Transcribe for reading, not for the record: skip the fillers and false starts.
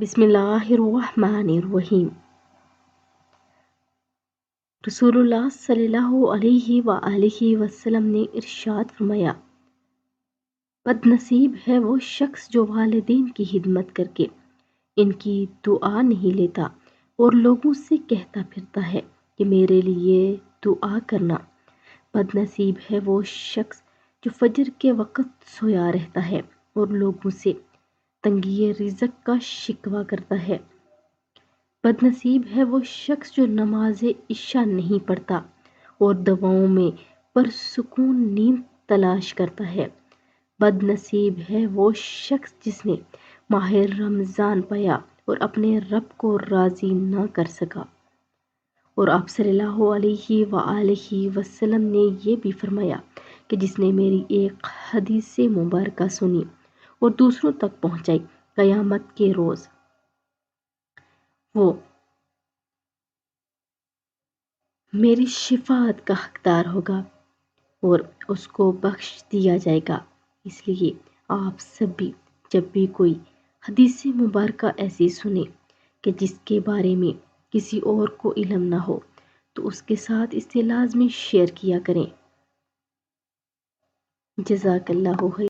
بسم اللہ الرحمن الرحیم۔ رسول اللہ صلی اللہ علیہ وآلہ وسلم نے ارشاد فرمایا، بد نصیب ہے وہ شخص جو والدین کی خدمت کر کے ان کی دعا نہیں لیتا اور لوگوں سے کہتا پھرتا ہے کہ میرے لیے دعا کرنا۔ بد نصیب ہے وہ شخص جو فجر کے وقت سویا رہتا ہے اور لوگوں سے تنگی رزق کا شکوہ کرتا ہے۔ بد نصیب ہے وہ شخص جو نماز عشاء نہیں پڑھتا اور دواؤں میں پرسکون نیند تلاش کرتا ہے۔ بد نصیب ہے وہ شخص جس نے ماہ رمضان پایا اور اپنے رب کو راضی نہ کر سکا۔ اور آپ صلی اللہ علیہ وآلہ وسلم نے یہ بھی فرمایا کہ جس نے میری ایک حدیث مبارکہ سنی اور دوسروں تک پہنچائی، قیامت کے روز وہ میری شفاعت کا حقدار ہوگا اور اس کو بخش دیا جائے گا۔ اس لیے آپ سب بھی جب بھی کوئی حدیث مبارکہ ایسی سنیں کہ جس کے بارے میں کسی اور کو علم نہ ہو تو اس کے ساتھ اسے لازمی شیئر کیا کریں۔ جزاک اللہ خیر۔